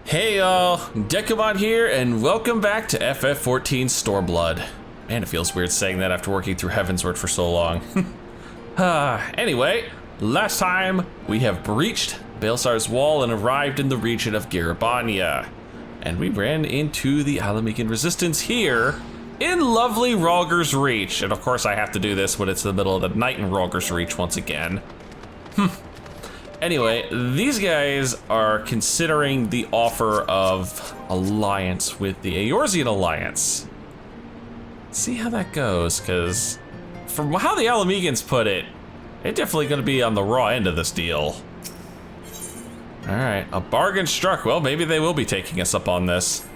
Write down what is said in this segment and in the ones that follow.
Hey y'all, Dekumon here, and welcome back to FF14 Stormblood. Man, it feels weird saying that after working through Heavensward for so long. Anyway, last time we have breached Baelsar's wall and arrived in the region of Garabania. And we ran into the Alamegan resistance here in lovely Rhalgr's Reach. And of course I have to do this when it's the middle of the night in Rhalgr's Reach once again. Anyway, these guys are considering the offer of alliance with the Eorzean Alliance. See how that goes, because from how the Alamegans put it, they're definitely going to be on the raw end of this deal. All right, a bargain struck. Well, maybe they will be taking us up on this.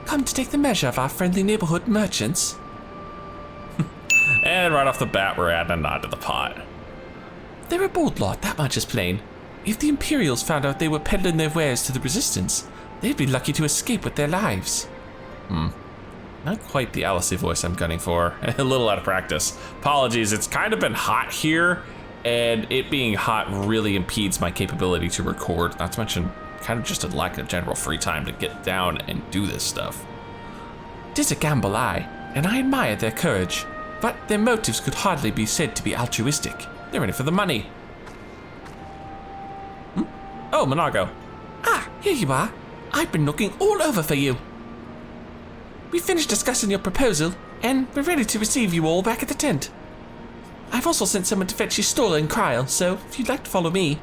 Come to take the measure of our friendly neighborhood merchants. And right off the bat, we're adding a nod to the pot. They're a bold lot, that much is plain. If the Imperials found out they were peddling their wares to the Resistance, they'd be lucky to escape with their lives. Not quite the Alice voice I'm gunning for. A little out of practice. Apologies, it's kind of been hot here, and it being hot really impedes my capability to record, not to mention kind of just a lack of general free time to get down and do this stuff. 'Tis a gamble, aye, and I admire their courage, but their motives could hardly be said to be altruistic. They're in it for the money. Oh, Monago. Ah, here you are. I've been looking all over for you. We finished discussing your proposal, and we're ready to receive you all back at the tent. I've also sent someone to fetch your stolen Kryl, so if you'd like to follow me.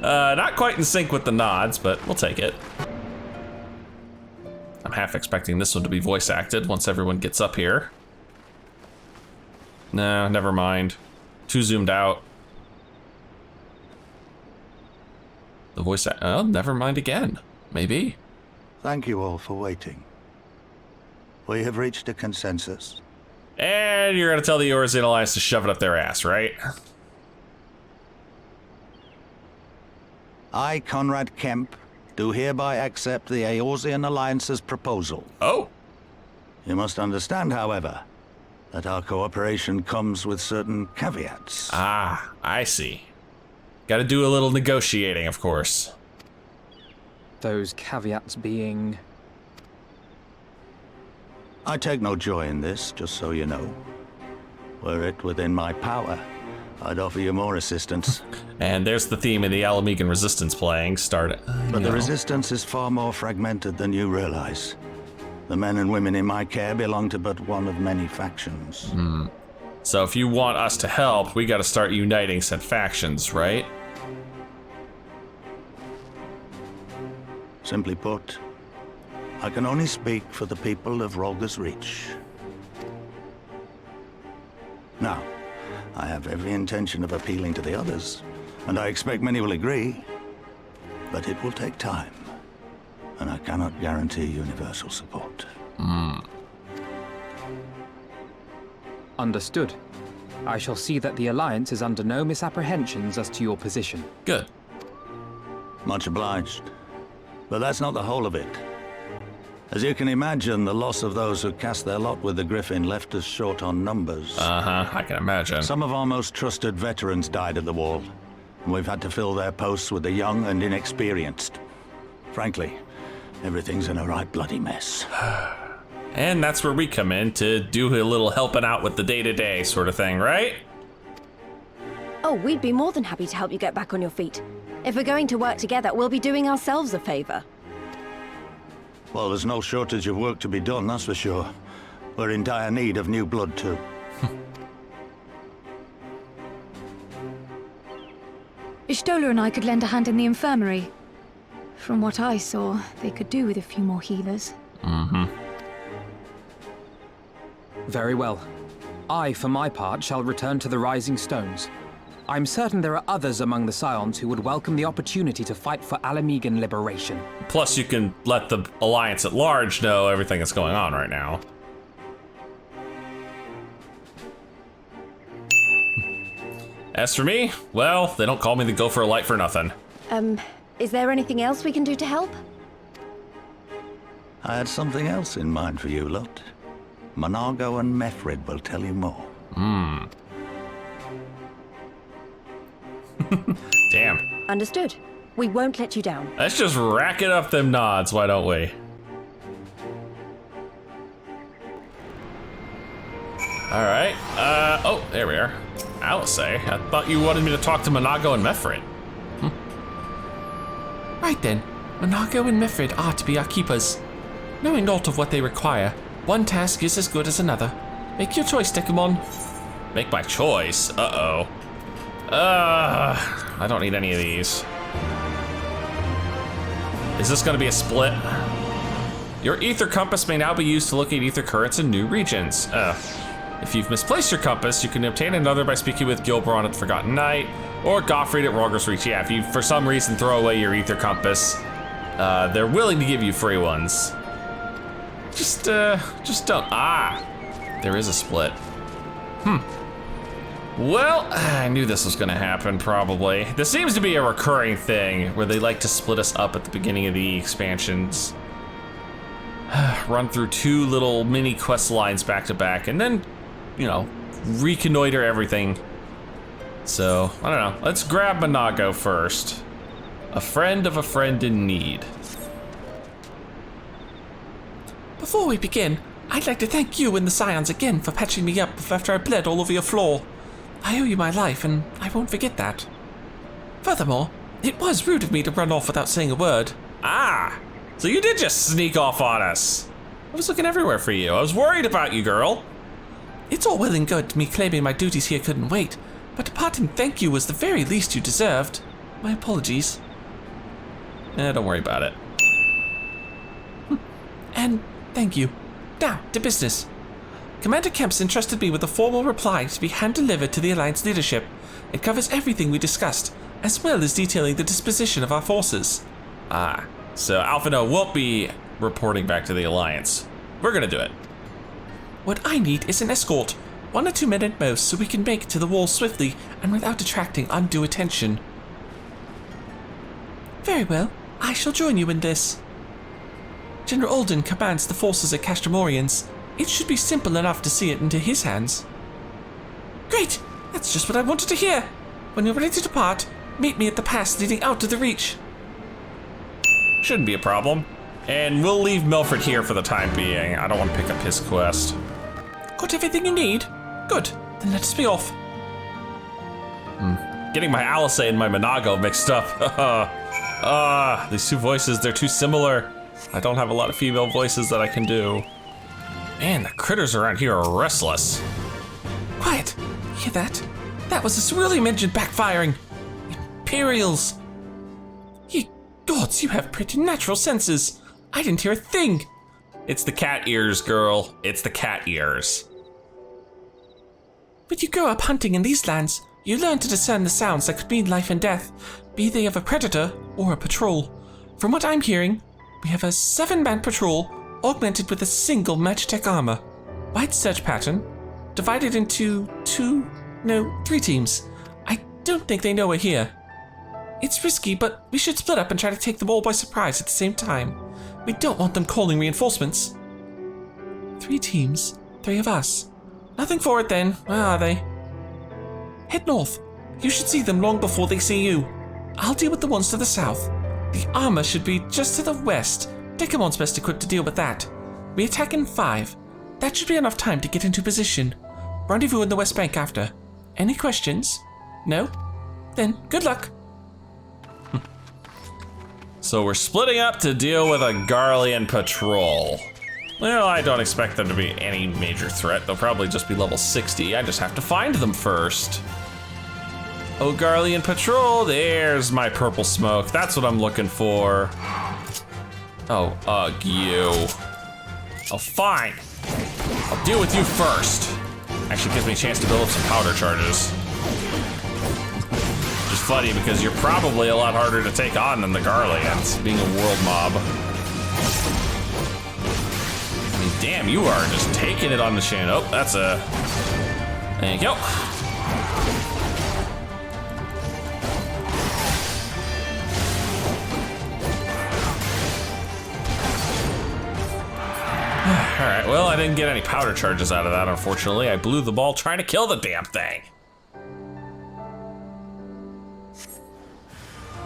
Not quite in sync with the nods, but we'll take it. I'm half expecting this one to be voice acted once everyone gets up here. No, never mind. Too zoomed out. The voice oh, never mind again. Maybe. Thank you all for waiting. We have reached a consensus. And you're gonna tell the Eorzean Alliance to shove it up their ass, right? I, Conrad Kemp, do hereby accept the Eorzean Alliance's proposal. Oh. You must understand, however, that our cooperation comes with certain caveats. Ah, I see. Gotta do a little negotiating, of course. Those caveats being... I take no joy in this, just so you know. Were it within my power, I'd offer you more assistance. And there's the theme of the Alamegan Resistance playing. But the Resistance is far more fragmented than you realize. The men and women in my care belong to but one of many factions. So if you want us to help, we gotta start uniting said factions, right? Simply put, I can only speak for the people of Rhalgr's Reach. Now, I have every intention of appealing to the others, and I expect many will agree, but it will take time. And I cannot guarantee universal support. Understood. I shall see that the Alliance is under no misapprehensions as to your position. Good. Much obliged. But that's not the whole of it. As you can imagine, the loss of those who cast their lot with the Griffin left us short on numbers. I can imagine. Some of our most trusted veterans died at the wall, and we've had to fill their posts with the young and inexperienced. Frankly, everything's in a right bloody mess. And that's where we come in to do a little helping out with the day-to-day sort of thing, right? Oh, we'd be more than happy to help you get back on your feet. If we're going to work together, we'll be doing ourselves a favor. Well, there's no shortage of work to be done, that's for sure. We're in dire need of new blood, too. Ishtola and I could lend a hand in the infirmary. From what I saw, they could do with a few more healers. Very well. I, for my part, shall return to the Rising Stones. I'm certain there are others among the Scions who would welcome the opportunity to fight for Alamegan liberation. Plus, you can let the Alliance at large know everything that's going on right now. As for me, well, they don't call me the Gopher of Light for nothing. Is there anything else we can do to help? I had something else in mind for you lot. Monago and Methrid will tell you more. Damn. Understood. We won't let you down. Let's just rack it up them nods, why don't we? All right, oh, there we are. Alice, I thought you wanted me to talk to Monago and Mefrid. Right then, Monago and Mefrid are to be our keepers. Knowing naught of what they require, one task is as good as another. Make your choice, Dekumon. Make my choice? Uh-oh. I don't need any of these. Is this gonna be a split? Your ether compass may now be used to locate ether currents in new regions. If you've misplaced your compass, you can obtain another by speaking with Gilbron at the Forgotten Night, or Gottfried at Rorger's Reach. Yeah, if you, for some reason, throw away your ether compass, they're willing to give you free ones. Just don't. There is a split. Well, I knew this was gonna happen, probably. This seems to be a recurring thing, where they like to split us up at the beginning of the expansions. Run through 2 little mini quest lines back to back, and then, you know, reconnoiter everything. So, I don't know, let's grab Monago first. A friend of a friend in need. Before we begin, I'd like to thank you and the Scions again for patching me up after I bled all over your floor. I owe you my life, and I won't forget that. Furthermore, it was rude of me to run off without saying a word. So you did just sneak off on us. I was looking everywhere for you. I was worried about you, girl. It's all well and good me claiming my duties here couldn't wait, but a parting thank you was the very least you deserved. My apologies. Don't worry about it. And thank you. Now, to business. Commander Kemp's entrusted me with a formal reply to be hand-delivered to the Alliance leadership. It covers everything we discussed, as well as detailing the disposition of our forces. So Alphino won't be reporting back to the Alliance. We're gonna do it. What I need is an escort, 1 or 2 men at most, so we can make it to the wall swiftly and without attracting undue attention. Very well, I shall join you in this. General Alden commands the forces at Castramorians. It should be simple enough to see it into his hands. Great, that's just what I wanted to hear. When you're ready to depart, meet me at the pass leading out to the Reach. Shouldn't be a problem. And we'll leave Milford here for the time being. I don't want to pick up his quest. Got everything you need? Good, then let us be off. Getting my Alice and my Monago mixed up. These 2 voices, they're too similar. I don't have a lot of female voices that I can do. Man, the critters around here are restless. Quiet, hear that? That was a cerulean engine backfiring. Imperials. Ye gods, you have preternatural senses. I didn't hear a thing. It's the cat ears, girl. It's the cat ears. When you grow up hunting in these lands, you learn to discern the sounds that could mean life and death, be they of a predator or a patrol. From what I'm hearing, we have a 7-man patrol augmented with a single Magitech armor. Wide search pattern, divided into 3 teams. I don't think they know we're here. It's risky, but we should split up and try to take them all by surprise at the same time. We don't want them calling reinforcements. 3 teams, 3 of us. Nothing for it then, where are they? Head north. You should see them long before they see you. I'll deal with the ones to the south. The armor should be just to the west. Dekumon's best equipped to deal with that. We attack in 5. That should be enough time to get into position. Rendezvous in the West Bank after. Any questions? No? Then, good luck. So we're splitting up to deal with a Garlean patrol. Well, I don't expect them to be any major threat. They'll probably just be level 60. I just have to find them first. Oh, Garlean patrol, there's my purple smoke. That's what I'm looking for. Oh, ugh, you. Oh, fine. I'll deal with you first. Actually gives me a chance to build up some powder charges. Which is funny because you're probably a lot harder to take on than the Garleans, being a world mob. I mean, damn, you are just taking it on the chin. Oh, that's a... There you go. Alright, well, I didn't get any powder charges out of that, unfortunately. I blew the ball trying to kill the damn thing.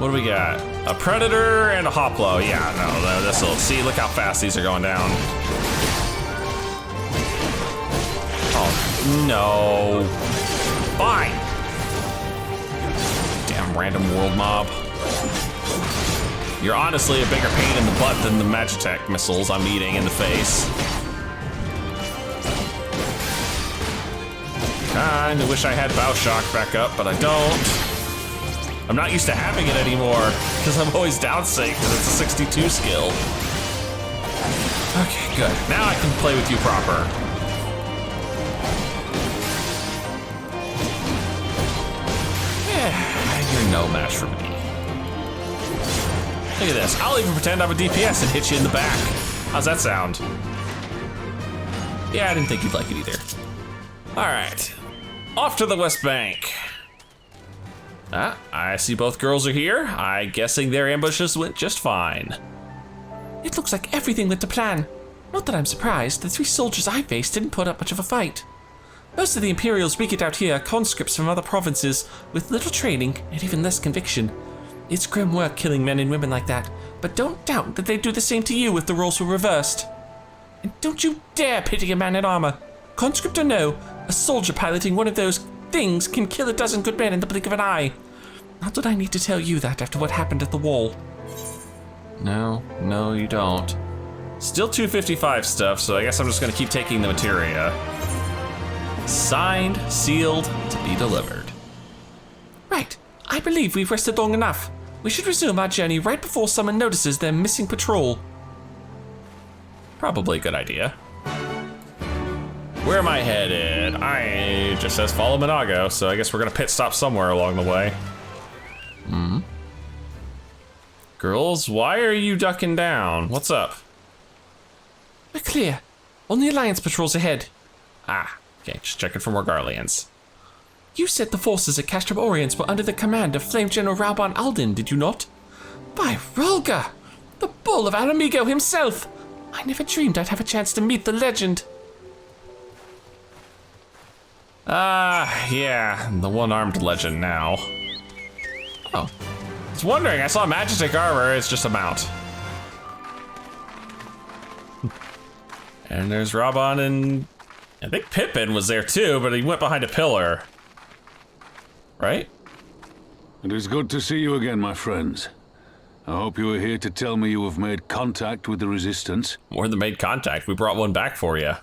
What do we got? A Predator and a Hoplo. Yeah, no, this'll... See, look how fast these are going down. Oh, no. Fine. Damn random world mob. You're honestly a bigger pain in the butt than the Magitech missiles I'm eating in the face. Kinda wish I had Bioshock back up, but I don't. I'm not used to having it anymore, because I'm always down sync, because it's a 62 skill. Okay, good. Now I can play with you proper. Yeah, you're no match for me. Look at this. I'll even pretend I'm a DPS and hit you in the back. How's that sound? Yeah, I didn't think you'd like it either. All right, off to the West Bank. Ah, I see both girls are here. I'm guessing their ambushes went just fine. It looks like everything went to plan. Not that I'm surprised, the 3 soldiers I faced didn't put up much of a fight. Most of the Imperials we get out here are conscripts from other provinces with little training and even less conviction. It's grim work killing men and women like that, but don't doubt that they'd do the same to you if the roles were reversed. And don't you dare pity a man in armor. Conscript or no, a soldier piloting one of those things can kill a dozen good men in the blink of an eye. Not that I need to tell you that after what happened at the wall. No, you don't. Still 255 stuff, so I guess I'm just gonna keep taking the materia. Signed, sealed, to be delivered. Right, I believe we've rested long enough. We should resume our journey right before someone notices their missing patrol. Probably a good idea. Where am I headed? I just says follow Minago, so I guess we're gonna pit stop somewhere along the way. Girls, why are you ducking down? What's up? We're clear. Only Alliance patrols ahead. Ah, okay, just checking for more Garleans. You said the forces at Castrum Orients were under the command of Flame General RAUBAHN Alden, did you not? By Rolga! The Bull of Alamigo himself! I never dreamed I'd have a chance to meet the legend. Yeah, the one-armed legend now. Oh, I was wondering, I saw Magitech armor, it's just a mount. And there's RAUBAHN and I think Pippin was there too, but he went behind a pillar. Right? It is good to see you again, my friends. I hope you are here to tell me you have made contact with the Resistance. More than made contact, we brought one back for you.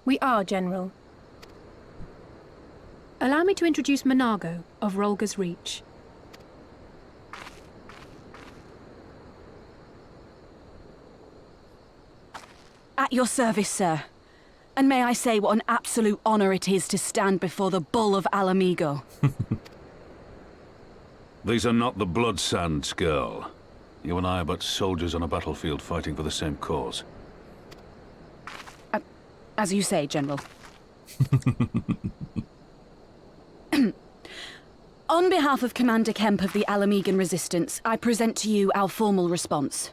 We are, General. Allow me to introduce Minago of Rolga's Reach. At your service, sir. And may I say what an absolute honor it is to stand before the Bull of Alamigo. These are not the Blood Sands, girl. You and I are but soldiers on a battlefield fighting for the same cause. As you say, General. On behalf of Commander Kemp of the Alamigan Resistance, I present to you our formal response.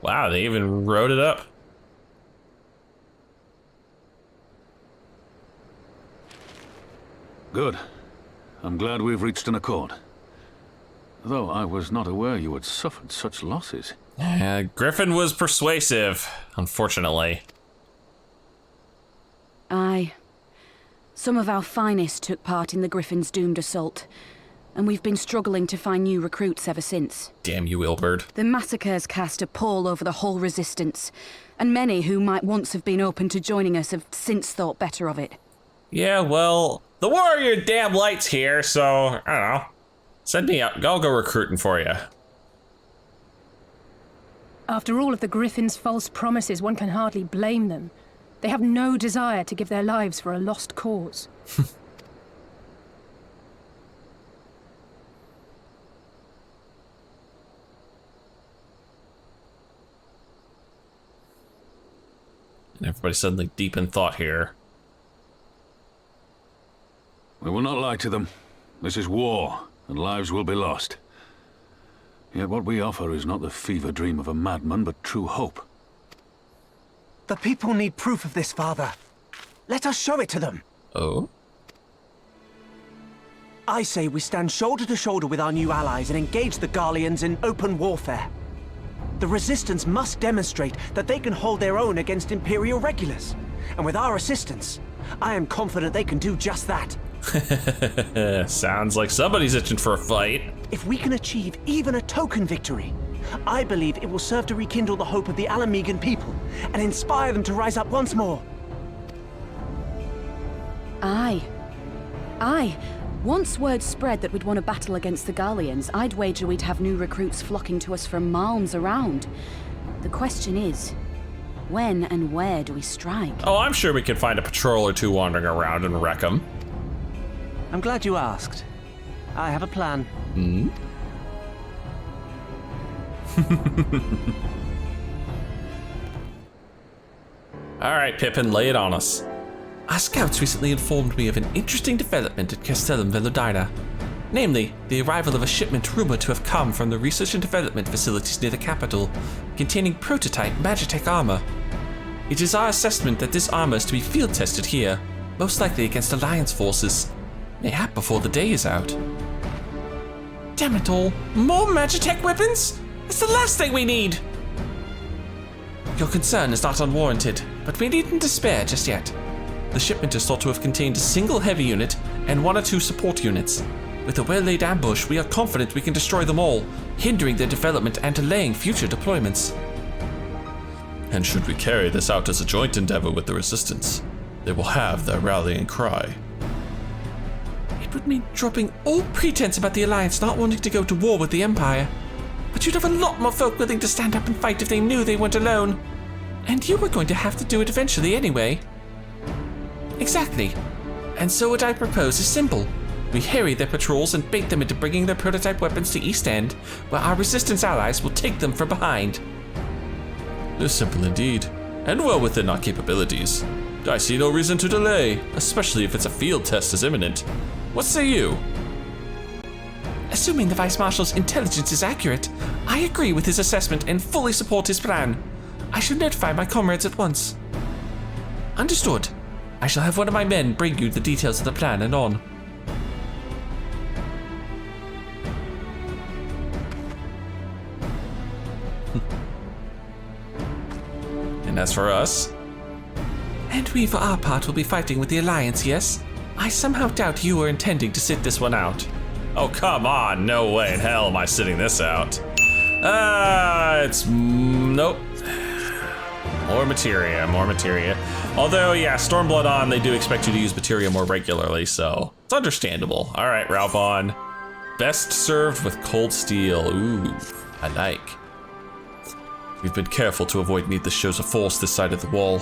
Wow, they even wrote it up. Good. I'm glad we've reached an accord. Though I was not aware you had suffered such losses. Griffin was persuasive, unfortunately. Aye. Some of our finest took part in the Griffin's doomed assault, and we've been struggling to find new recruits ever since. Damn you, Ilberd. The massacres cast a pall over the whole Resistance, and many who might once have been open to joining us have since thought better of it. Yeah, well, the Warrior damn light's here, so, I don't know. Send me up, I'll go recruiting for you. After all of the Griffin's false promises, one can hardly blame them. They have no desire to give their lives for a lost cause. And everybody's suddenly deep in thought here. We will not lie to them. This is war, and lives will be lost. Yet what we offer is not the fever dream of a madman, but true hope. The people need proof of this, Father. Let us show it to them. Oh? I say we stand shoulder to shoulder with our new allies and engage the Garleans in open warfare. The Resistance must demonstrate that they can hold their own against Imperial regulars. And with our assistance, I am confident they can do just that. Sounds like somebody's itching for a fight. If we can achieve even a token victory, I believe it will serve to rekindle the hope of the Alamegan people and inspire them to rise up once more. Aye. Once word spread that we'd won a battle against the Garleans, I'd wager we'd have new recruits flocking to us from malms around. The question is, when and where do we strike? Oh, I'm sure we could find a patrol or two wandering around and wreck them. I'm glad you asked. I have a plan. Hmm? Alright, Pippin, lay it on us. Our scouts recently informed me of an interesting development at Castellum Velodina. Namely, the arrival of a shipment rumored to have come from the research and development facilities near the capital, containing prototype Magitech armor. It is our assessment that this armor is to be field tested here, most likely against Alliance forces, mayhap before the day is out. Damn it all, more Magitech weapons? It's the last thing we need! Your concern is not unwarranted, but we needn't despair just yet. The shipment is thought to have contained a single heavy unit and 1 or 2 support units. With a well-laid ambush, we are confident we can destroy them all, hindering their development and delaying future deployments. And should we carry this out as a joint endeavor with the Resistance, they will have their rallying cry. It would mean dropping all pretense about the Alliance not wanting to go to war with the Empire. But you'd have a lot more folk willing to stand up and fight if they knew they weren't alone. And you were going to have to do it eventually anyway. Exactly. And so what I propose is simple. We harry their patrols and bait them into bringing their prototype weapons to East End, where our Resistance allies will take them from behind. It's simple indeed, and well within our capabilities. I see no reason to delay, especially if it's a field test is imminent. What say you? Assuming the Vice Marshal's intelligence is accurate, I agree with his assessment and fully support his plan. I shall notify my comrades at once. Understood. I shall have one of my men bring you the details of the plan anon. And as for us? And we, for our part, will be fighting with the Alliance, yes? I somehow doubt you were intending to sit this one out. Oh, come on. No way in hell am I sitting this out. Nope. More materia. Although, yeah, Stormblood on, they do expect you to use materia more regularly, so it's understandable. All right, RAUBAHN. Best served with cold steel. Ooh, I like. We've been careful to avoid needless shows of force this side of the wall,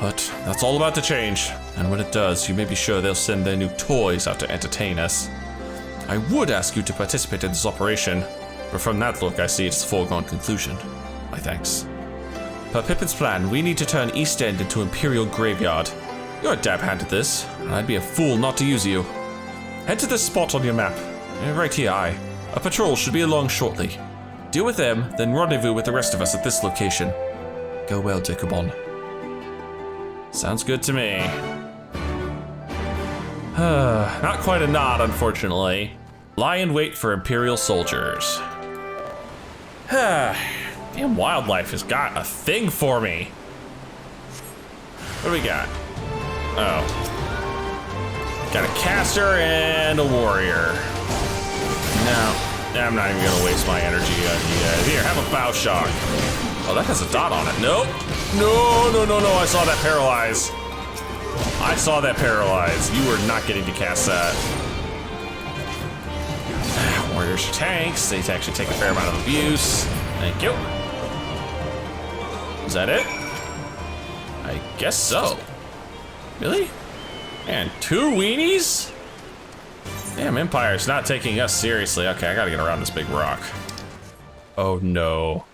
but that's all about to change. And when it does, you may be sure they'll send their new toys out to entertain us. I would ask you to participate in this operation, but from that look, I see it's a foregone conclusion. My thanks. Per Pippin's plan, we need to turn East End into Imperial Graveyard. You're a dab hand at this, and I'd be a fool not to use you. Head to this spot on your map. Right here, aye. A patrol should be along shortly. Deal with them, then rendezvous with the rest of us at this location. Go well, Dekumon. Sounds good to me. Not quite a nod, unfortunately. Lie in wait for Imperial soldiers. Damn, wildlife has got a thing for me. What do we got? Oh. Got a caster and a warrior. No, I'm not even gonna waste my energy on you guys. Here, have a bow shock. Oh, that has a dot on it. Nope. No, I saw that paralyze. You were not getting to cast that. Warriors are tanks. They actually take a fair amount of abuse. Thank you. Is that it? I guess so. Really? And 2 weenies? Damn, Empire's not taking us seriously. Okay, I gotta get around this big rock. Oh no.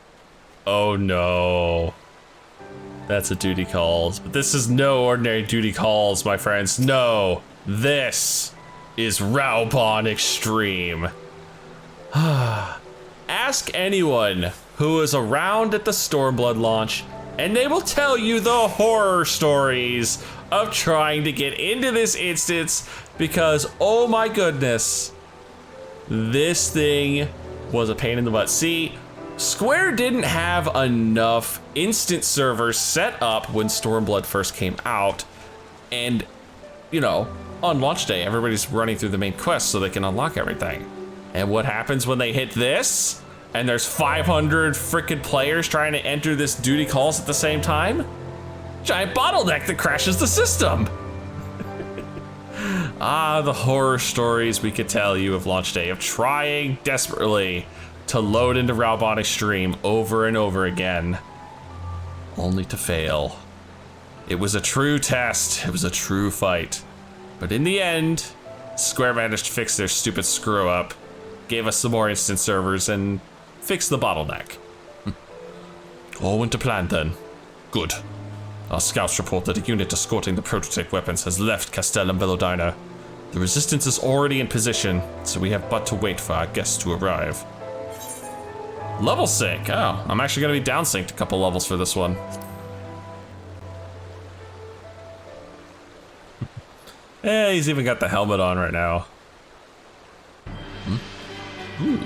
Oh no. That's a duty calls. But this is no ordinary duty calls, my friends. No. This is RAUBAHN Extreme. Ask anyone who was around at the Stormblood launch, and they will tell you the horror stories of trying to get into this instance because, oh my goodness, this thing was a pain in the butt. See, Square didn't have enough instant servers set up when Stormblood first came out, and, you know, on launch day, everybody's running through the main quest so they can unlock everything. And what happens when they hit this? And there's 500 frickin' players trying to enter this duty calls at the same time? Giant bottleneck that crashes the system. Ah, the horror stories we could tell you of launch day, of trying desperately to load into RAUBAHN Extreme over and over again, only to fail. It was a true test, it was a true fight. But in the end, Square managed to fix their stupid screw up, gave us some more instant servers, and fixed the bottleneck. All went to plan then. Good. Our scouts report that a unit escorting the prototype weapons has left Castel and Bellodina. The resistance is already in position, so we have but to wait for our guests to arrive. Level sync. Oh, I'm actually gonna be down synced a couple levels for this one. Eh, he's even got the helmet on right now. Ooh.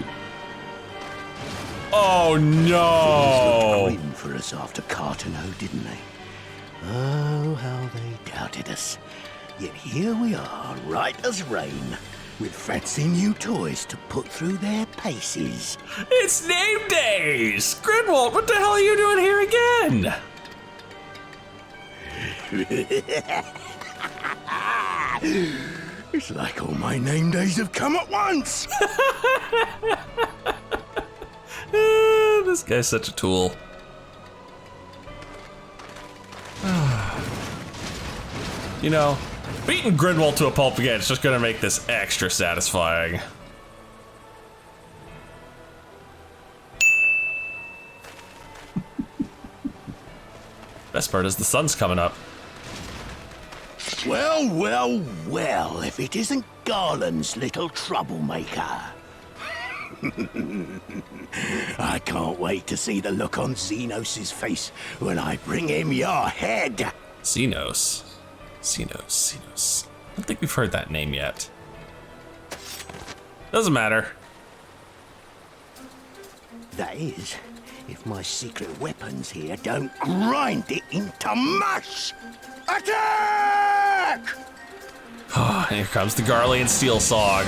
Oh no! They looked for us after Cartano, didn't they? Oh, how they doubted us. Yet here we are, right as rain, with fancy new toys to put through their paces. It's name days! Grinwald, what the hell are you doing here again? It's like all my name days have come at once. This guy's such a tool. You know, beating Grinwald to a pulp again is just gonna make this extra satisfying. Best part is the sun's coming up. Well, well, well, if it isn't Garland's little troublemaker. I can't wait to see the look on Xenos' face when I bring him your head. Xenos. I don't think we've heard that name yet. Doesn't matter. That is, if my secret weapons here don't grind it into mush. Attack! Here comes the Garlean Steel Song.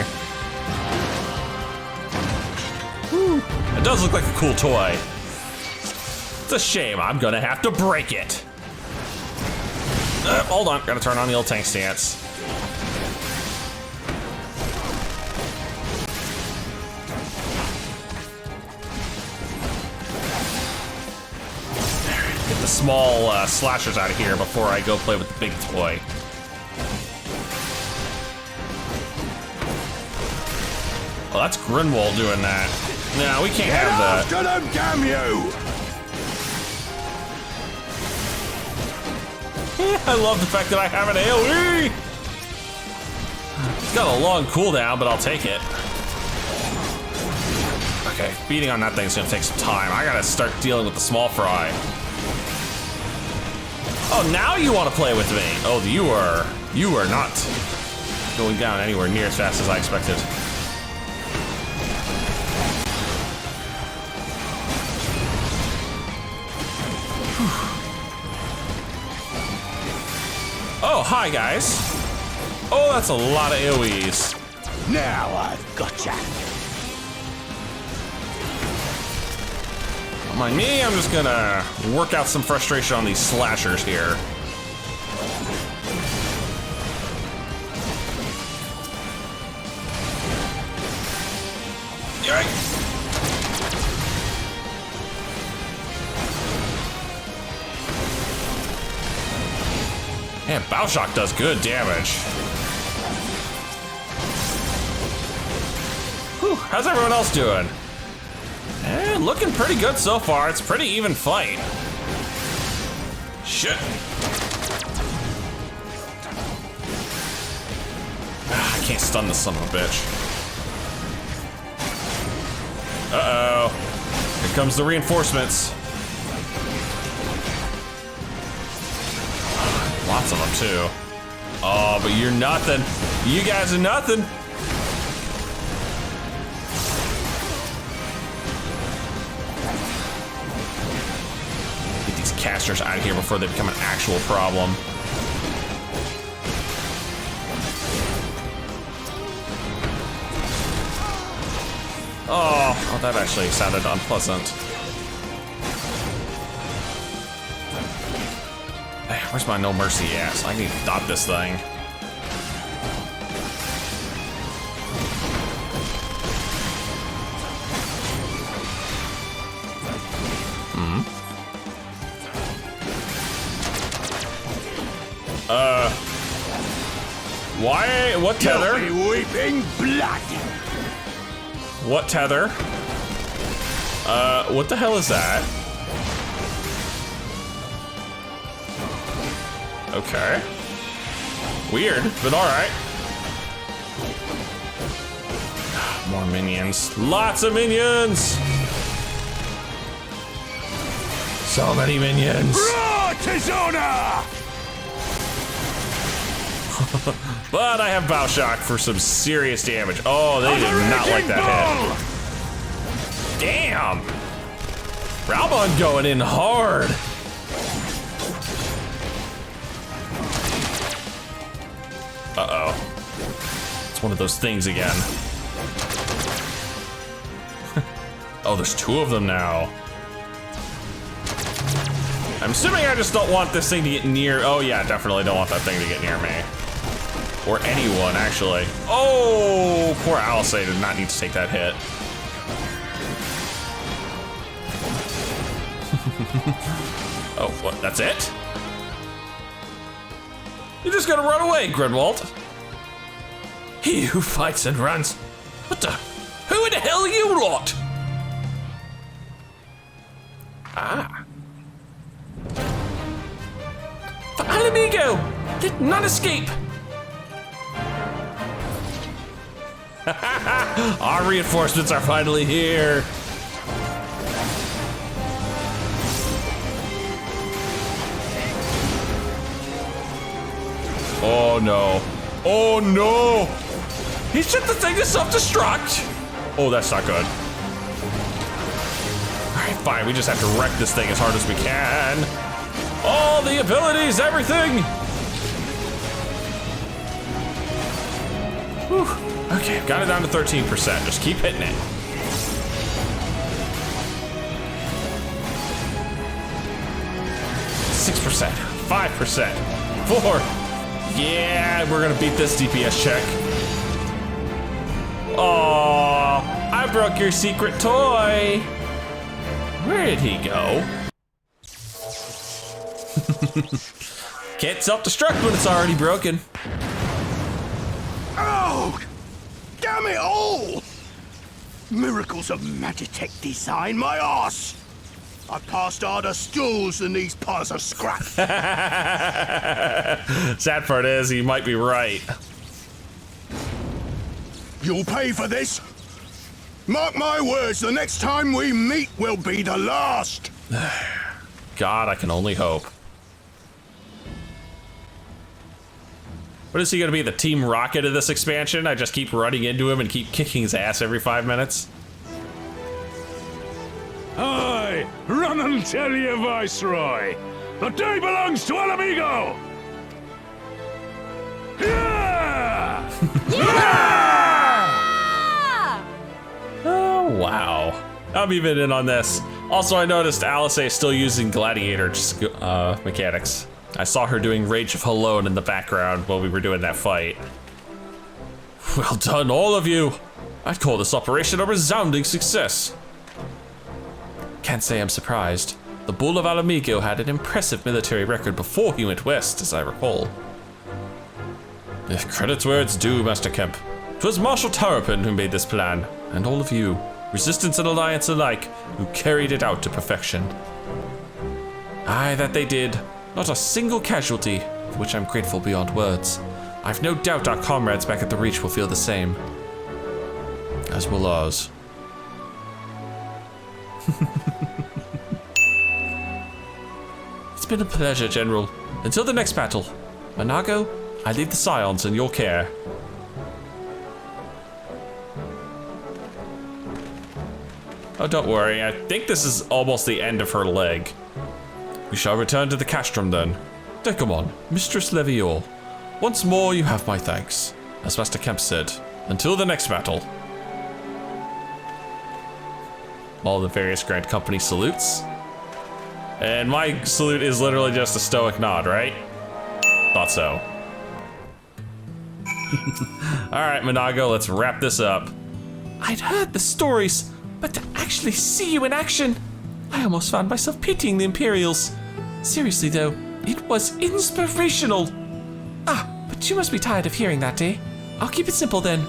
It does look like a cool toy. It's a shame I'm gonna have to break it. Hold on, gotta turn on the old tank stance. Get the small slashers out of here before I go play with the big toy. Oh, that's Grinwald doing that. No, we can't have that. Get after them, damn you! I love the fact that I have an AoE! It's got a long cooldown, but I'll take it. Okay, beating on that thing's gonna take some time. I gotta start dealing with the small fry. Oh, now you want to play with me. Oh, you are not going down anywhere near as fast as I expected. Oh, hi guys. Oh, that's a lot of AoEs. Now I've gotcha. Don't mind me, I'm just gonna work out some frustration on these slashers here. Yikes. Man, Bioshock does good damage. Whew, how's everyone else doing? Looking pretty good so far. It's a pretty even fight. Shit. I can't stun this son of a bitch. Uh-oh. Here comes the reinforcements. Lots of them, too. Oh, but you're nothing. You guys are nothing. Get these casters out of here before they become an actual problem. Oh, that actually sounded unpleasant. Hey, where's my no mercy ass? I need to dot this thing. Why? What tether? Weeping blood. What tether? What the hell is that? Okay. Weird, but alright. More minions. Lots of minions! So many minions. But I have Bow Shock for some serious damage. Oh, they did not like that hit. Damn! RAUBAHN going in hard. Uh-oh. It's one of those things again. Oh, there's two of them now. I'm assuming I just don't want this thing to get near. Oh yeah, definitely don't want that thing to get near me. Or anyone, actually. Oh, poor Alice did not need to take that hit. Oh, what, that's it? You're just gonna run away, Grinwald. He who fights and runs. What the? Who in the hell are you lot? Ah. For Alamigo! Let none escape! Our reinforcements are finally here. Oh no. Oh no! He set the thing to self-destruct! Oh, that's not good. Alright, fine, we just have to wreck this thing as hard as we can. All the abilities, everything! Whew. Okay, got it down to 13%. Just keep hitting it. 6%, 5%, 4. Yeah, we're gonna beat this DPS check. Oh, I broke your secret toy. Where did he go? Can't self-destruct when it's already broken. Oh! Damn it all! Miracles of Magitech design, my arse! I passed harder stools than these piles of scrap. Sad part is, he might be right. You'll pay for this. Mark my words, the next time we meet will be the last. God, I can only hope. What is he gonna be, the Team Rocket of this expansion? I just keep running into him and keep kicking his ass every 5 minutes? Aye, run and tell your Viceroy. The day belongs to Alamigo. Yeah! Oh, wow. I'm even in on this. Also, I noticed Alice is still using Gladiator mechanics. I saw her doing Rage of Halone in the background while we were doing that fight. Well done, all of you. I'd call this operation a resounding success. Can't say I'm surprised. The Bull of Alamigo had an impressive military record before he went west, as I recall. If credit's where it's due, Master Kemp. 'Twas Marshal Terrapin who made this plan, and all of you, Resistance and Alliance alike, who carried it out to perfection. Aye, that they did. Not a single casualty, for which I'm grateful beyond words. I've no doubt our comrades back at the Reach will feel the same. As will ours. It's been a pleasure, General. Until the next battle. Manago, I leave the Scions in your care. Oh, don't worry. I think this is almost the end of her leg. We shall return to the castrum then. Dekumon, Mistress Levior, once more you have my thanks. As Master Kemp said, until the next battle. All the various Grand Company salutes. And my salute is literally just a stoic nod, right? Thought so. Alright, Monago, let's wrap this up. I'd heard the stories, but to actually see you in action, I almost found myself pitying the Imperials. Seriously though, it was inspirational. Ah, but you must be tired of hearing that, eh? I'll keep it simple then.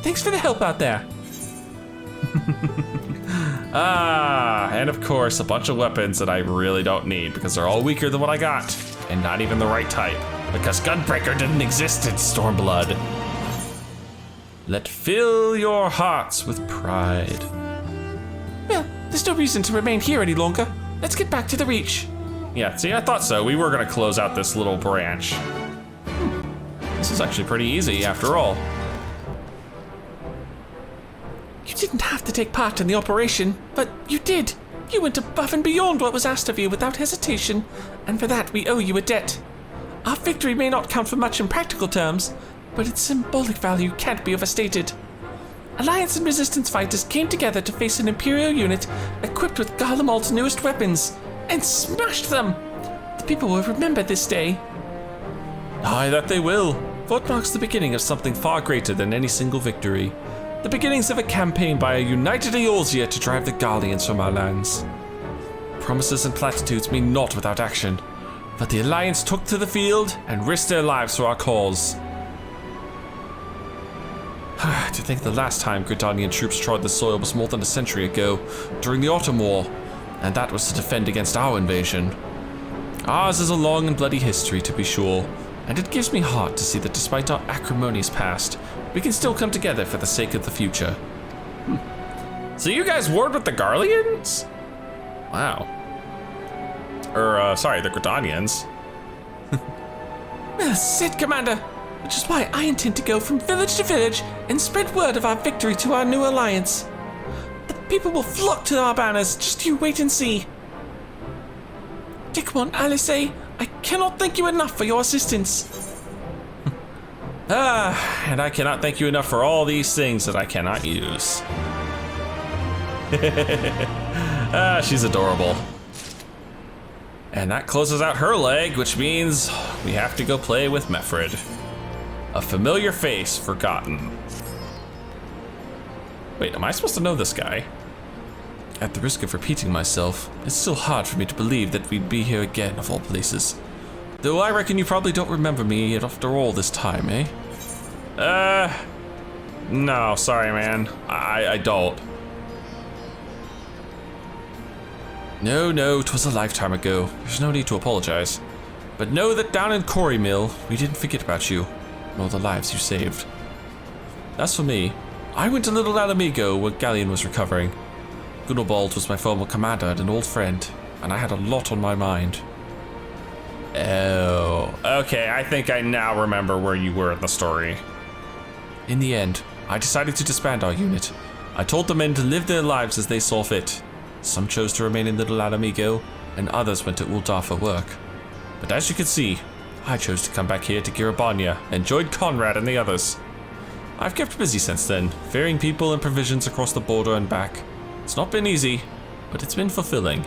Thanks for the help out there. And of course, a bunch of weapons that I really don't need because they're all weaker than what I got, and not even the right type, because Gunbreaker didn't exist in Stormblood. Let fill your hearts with pride. Well, there's no reason to remain here any longer. Let's get back to the Reach. Yeah, see, I thought so. We were gonna close out this little branch. This is actually pretty easy after all. You didn't have to take part in the operation, but you did. You went above and beyond what was asked of you without hesitation, and for that we owe you a debt. Our victory may not count for much in practical terms, but its symbolic value can't be overstated. Alliance and Resistance fighters came together to face an Imperial unit equipped with Garlemald's newest weapons, and smashed them! The people will remember this day. Aye, that they will. For it marks the beginning of something far greater than any single victory. The beginnings of a campaign by a united Eorzea to drive the Garleans from our lands. Promises and platitudes mean naught without action, but the Alliance took to the field and risked their lives for our cause. To think the last time Gridanian troops trod the soil was more than a century ago, during the Autumn War, and that was to defend against our invasion. Ours is a long and bloody history, to be sure, and it gives me heart to see that despite our acrimonious past, we can still come together for the sake of the future. So you guys warred with the Garleans? Wow. Sorry, the Gridanians. Well said, Commander. Which is why I intend to go from village to village and spread word of our victory to our new alliance. The people will flock to our banners, just you wait and see. Dekumon, Alice, I cannot thank you enough for your assistance. And I cannot thank you enough for all these things that I cannot use. She's adorable. And that closes out her leg, which means we have to go play with Mefred. A familiar face forgotten. Wait, am I supposed to know this guy? At the risk of repeating myself, it's still hard for me to believe that we'd be here again, of all places. Though I reckon you probably don't remember me after all this time, eh? No, sorry, man. I don't. No, 'twas a lifetime ago. There's no need to apologize. But know that down in Quarry Mill, we didn't forget about you, nor the lives you saved. As for me, I went to Little Alamigo where Galleon was recovering. Gunobald was my former commander and an old friend, and I had a lot on my mind. Oh, okay, I think I now remember where you were in the story. In the end, I decided to disband our unit. I told the men to live their lives as they saw fit. Some chose to remain in Little Alamigo, and others went to Uldar for work. But as you can see, I chose to come back here to Girabanya and joined Conrad and the others. I've kept busy since then, ferrying people and provisions across the border and back. It's not been easy, but it's been fulfilling.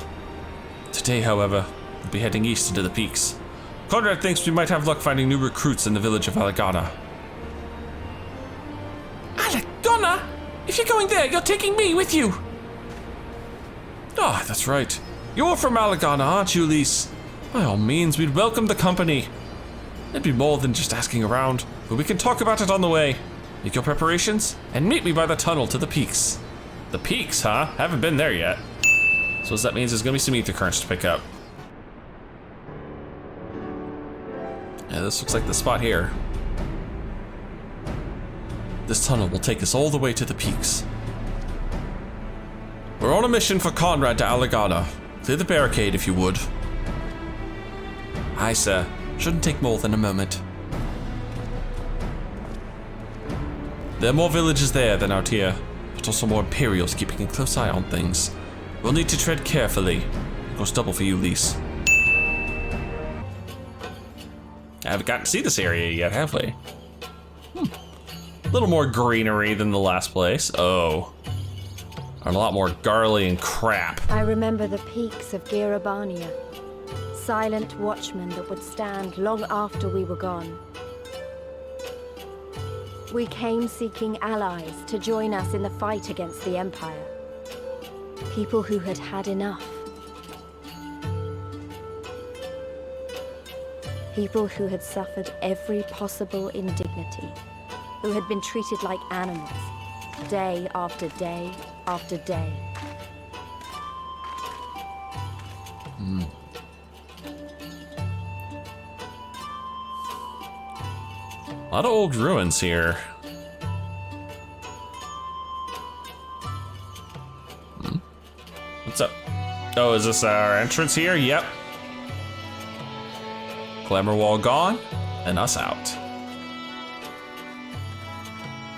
Today, however, we'll be heading east into the peaks. Conrad thinks we might have luck finding new recruits in the village of Alagana. Alagana? If you're going there, you're taking me with you. Ah, that's right. You're from Alagana, aren't you, Lise? By all means, we'd welcome the company. It'd be more than just asking around, but we can talk about it on the way. Make your preparations, and meet me by the tunnel to the peaks. The peaks, huh? Haven't been there yet. So that means there's gonna be some ether currents to pick up. Yeah, this looks like the spot here. This tunnel will take us all the way to the peaks. We're on a mission for Conrad to Alagana. Clear the barricade if you would. Aye, sir. Shouldn't take more than a moment. There are more villages there than out here, but also more Imperials keeping a close eye on things. We'll need to tread carefully. Goes double for you, Lise. I haven't gotten to see this area yet, have we? A little more greenery than the last place. Oh. And a lot more garly and crap. I remember the peaks of Girabania. Silent watchmen that would stand long after we were gone. We came seeking allies to join us in the fight against the Empire. People who had had enough. People who had suffered every possible indignity. Who had been treated like animals, day after day after day. A lot of old ruins here. What's up? Oh, is this our entrance here? Yep. Glamour wall gone, and us out.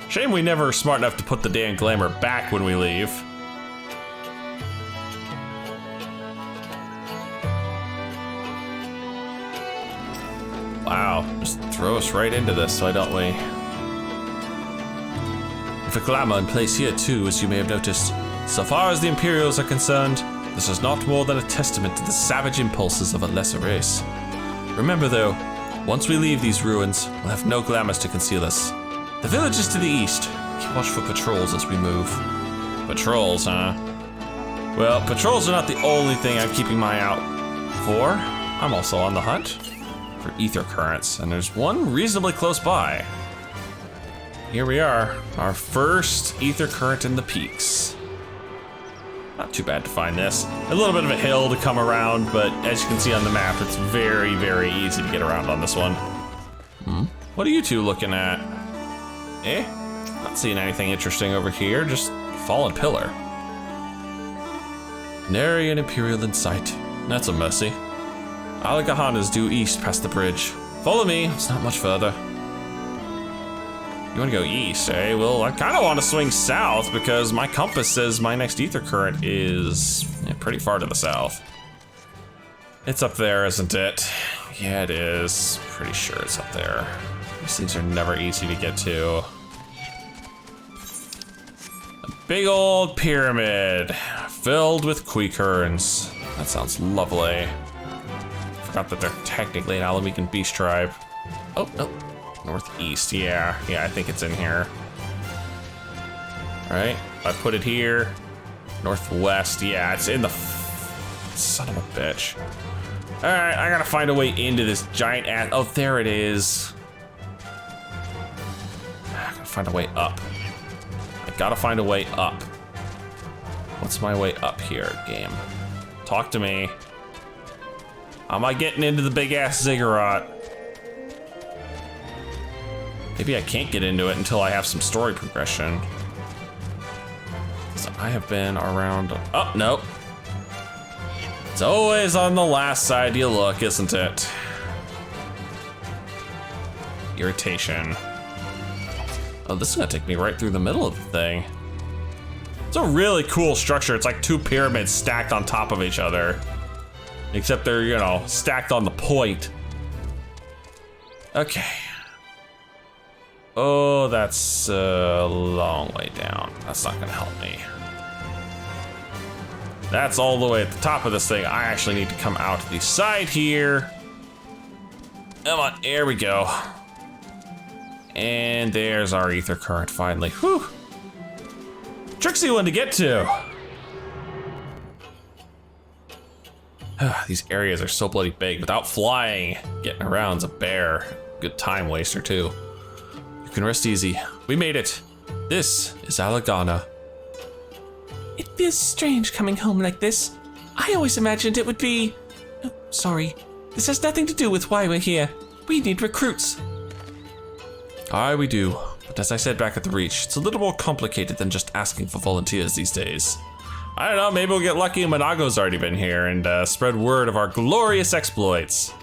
Shame we never were smart enough to put the damn glamour back when we leave. Wow, just throw us right into this, why don't we? With a glamour in place here too, as you may have noticed. So far as the Imperials are concerned, this is not more than a testament to the savage impulses of a lesser race. Remember though, once we leave these ruins, we'll have no glamours to conceal us. The village is to the east. Keep watch for patrols as we move. Patrols, huh? Well, patrols are not the only thing I'm keeping my eye out for. I'm also on the hunt for ether currents, and there's one reasonably close by. Here we are, our first ether current in the peaks. Not too bad to find this. A little bit of a hill to come around, but as you can see on the map, it's very, very easy to get around on this one. What are you two looking at? Eh? Not seeing anything interesting over here, just fallen pillar. Nary an Imperial in sight. That's a mercy. RAUBAHN is due east past the bridge. Follow me, it's not much further. You wanna go east, eh? Well, I kinda wanna swing south because my compass says my next ether current is pretty far to the south. It's up there, isn't it? Yeah, it is. Pretty sure it's up there. These things are never easy to get to. A big old pyramid filled with Queekurns. That sounds lovely. Forgot that they're technically an Alamegan beast tribe. Oh, no. Northeast, yeah, I think it's in here. All right, I put it here. Northwest, yeah, it's in the son of a bitch. All right, I gotta find a way into this giant ass. Oh, there it is. I gotta find a way up. I gotta find a way up. What's my way up here, game? Talk to me. How am I getting into the big ass ziggurat? Maybe I can't get into it until I have some story progression. So I have been around. Oh, nope. It's always on the last side you look, isn't it? Irritation. Oh, this is gonna take me right through the middle of the thing. It's a really cool structure. It's like two pyramids stacked on top of each other. Except they're, you know, stacked on the point. Okay. Oh, that's a long way down. That's not gonna help me. That's all the way at the top of this thing. I actually need to come out the side here. Come on, here we go. And there's our ether current finally. Whew. Tricksy one to get to. These areas are so bloody big. Without flying, getting around's a bear. Good time waster too. You can rest easy. We made it. This is Alagana. It feels strange coming home like this. I always imagined it would be... Oh, sorry. This has nothing to do with why we're here. We need recruits. Aye, we do. But as I said back at the Reach, it's a little more complicated than just asking for volunteers these days. I don't know, maybe we'll get lucky and Monago's already been here and spread word of our glorious exploits.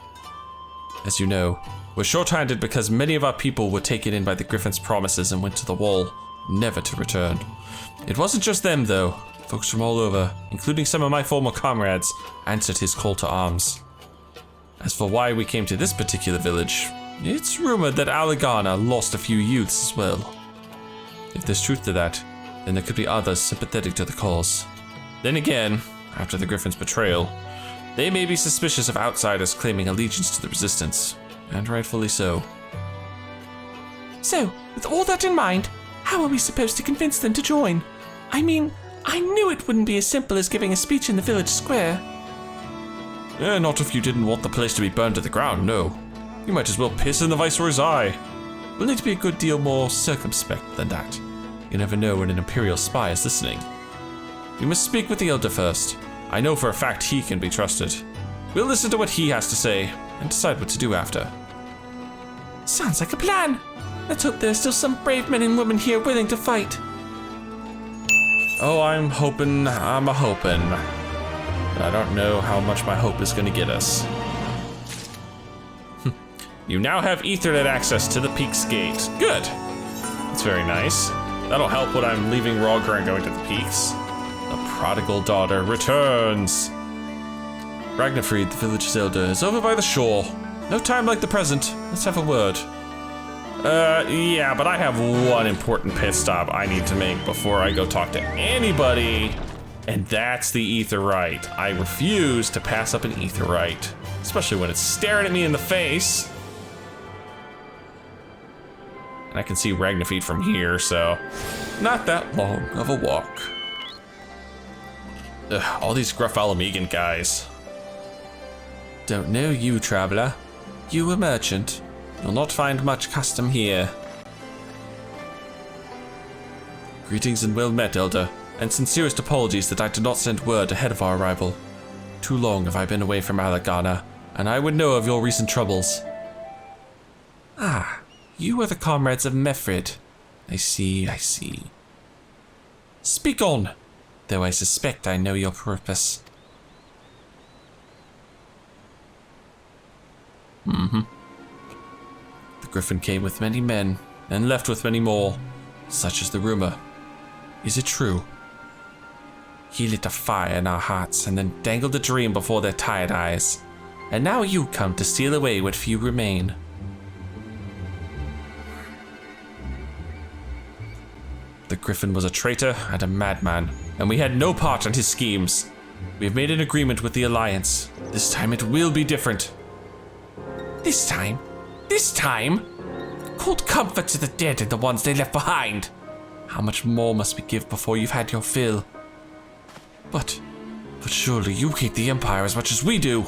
As you know, was short-handed because many of our people were taken in by the Griffin's promises and went to the wall, never to return. It wasn't just them, though. Folks from all over, including some of my former comrades, answered his call to arms. As for why we came to this particular village, it's rumored that Alagana lost a few youths as well. If there's truth to that, then there could be others sympathetic to the cause. Then again, after the Griffin's betrayal, they may be suspicious of outsiders claiming allegiance to the Resistance, and rightfully so. So, with all that in mind, how are we supposed to convince them to join? I mean, I knew it wouldn't be as simple as giving a speech in the village square. Not if you didn't want the place to be burned to the ground, no. You might as well piss in the Viceroy's eye. We'll need to be a good deal more circumspect than that. You never know when an Imperial spy is listening. We must speak with the Elder first. I know for a fact he can be trusted. We'll listen to what he has to say, and decide what to do after. Sounds like a plan. Let's hope there's still some brave men and women here willing to fight. Oh, I'm hoping. But I don't know how much my hope is gonna get us. You now have Ethernet access to the Peaks Gate. Good. That's very nice. That'll help when I'm leaving Rogger and going to the Peaks. The prodigal daughter returns. Ragnafried, the village's elder, is over by the shore. No time like the present. Let's have a word. Yeah, but I have one important pit stop I need to make before I go talk to anybody. And that's the Aetheryte. I refuse to pass up an Aetheryte, especially when it's staring at me in the face. And I can see Ragnafried from here, so not that long of a walk. Ugh, all these gruff Alamegan guys. Don't know you, traveler. You a merchant. You'll not find much custom here. Greetings and well met, Elder, and sincerest apologies that I did not send word ahead of our arrival. Too long have I been away from Alagana, and I would know of your recent troubles. Ah, you are the comrades of Mefrid. I see. Speak on, though I suspect I know your purpose. The Griffin came with many men, and left with many more. Such is the rumor. Is it true? He lit a fire in our hearts, and then dangled a dream before their tired eyes. And now you come to steal away what few remain. The Griffin was a traitor and a madman, and we had no part in his schemes. We have made an agreement with the Alliance. This time it will be different. This time? Cold comfort to the dead and the ones they left behind. How much more must we give before you've had your fill? But surely you hate the Empire as much as we do.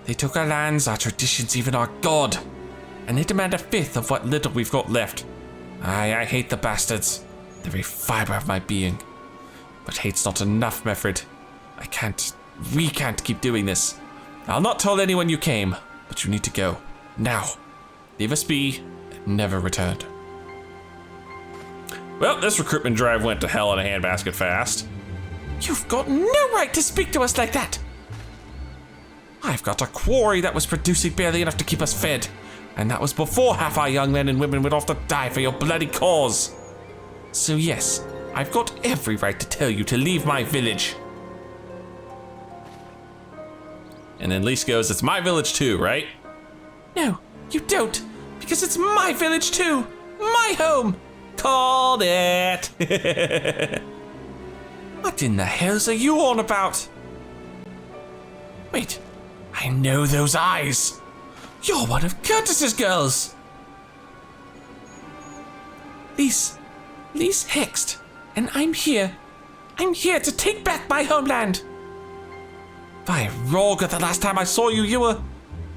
They took our lands, our traditions, even our god. And they demand a fifth of what little we've got left. I hate the bastards. The very fiber of my being. But hate's not enough, Mefrid. We can't keep doing this. I'll not tell anyone you came, but you need to go. Now. Leave us be, and never return. Well, this recruitment drive went to hell in a handbasket fast. You've got no right to speak to us like that. I've got a quarry that was producing barely enough to keep us fed. And that was before half our young men and women went off to die for your bloody cause. So yes, I've got every right to tell you to leave my village. And then Lise goes, it's my village too, right? No, you don't, because it's my village too. My home. Called it. What in the hells are you on about? Wait, I know those eyes. You're one of Curtis's girls. Lise Hext, and I'm here. I'm here to take back my homeland. By Roger, the last time I saw you, you were...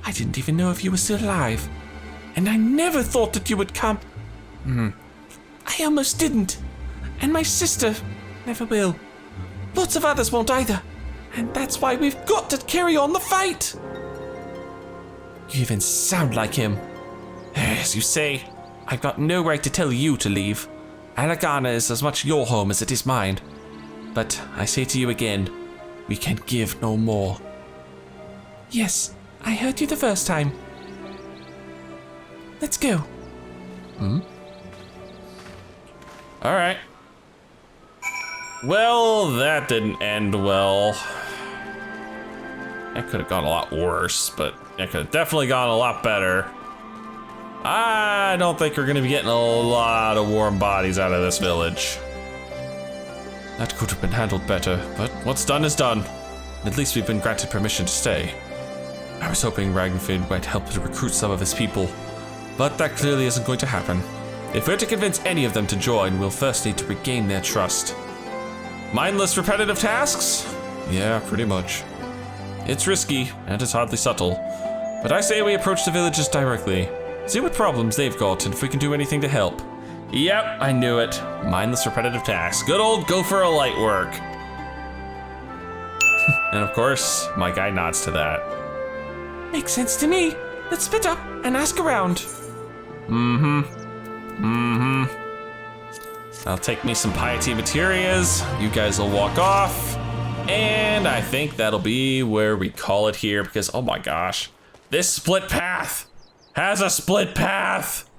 I didn't even know if you were still alive. And I never thought that you would come. I almost didn't. And my sister never will. Lots of others won't either. And that's why we've got to carry on the fight. You even sound like him. As you say, I've got no right to tell you to leave. Alagana is as much your home as it is mine. But I say to you again, we can give no more. Yes, I heard you the first time. Let's go. Alright. Well, that didn't end well. That could have gone a lot worse, but it could have definitely gone a lot better. I don't think we're gonna be getting a lot of warm bodies out of this village. That could have been handled better, but what's done is done. At least we've been granted permission to stay. I was hoping Ragnfrid might help to recruit some of his people, but that clearly isn't going to happen. If we're to convince any of them to join, we'll first need to regain their trust. Mindless repetitive tasks? Yeah, pretty much. It's risky, and it's hardly subtle, but I say we approach the villagers directly, see what problems they've got, and if we can do anything to help. Yep, I knew it. Mindless repetitive tasks. Good old go for a light work. And of course, my guy nods to that. Makes sense to me. Let's split up and ask around. I'll take me some piety materias. You guys will walk off. And I think that'll be where we call it here because, oh my gosh, this split path has a split path.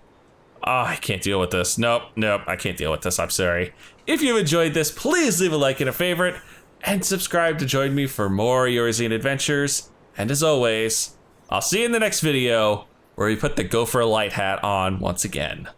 Oh, I can't deal with this. Nope, I can't deal with this. I'm sorry. If you enjoyed this, please leave a like and a favorite and subscribe to join me for more Eorzean adventures. And as always, I'll see you in the next video where we put the Go for a Light hat on once again.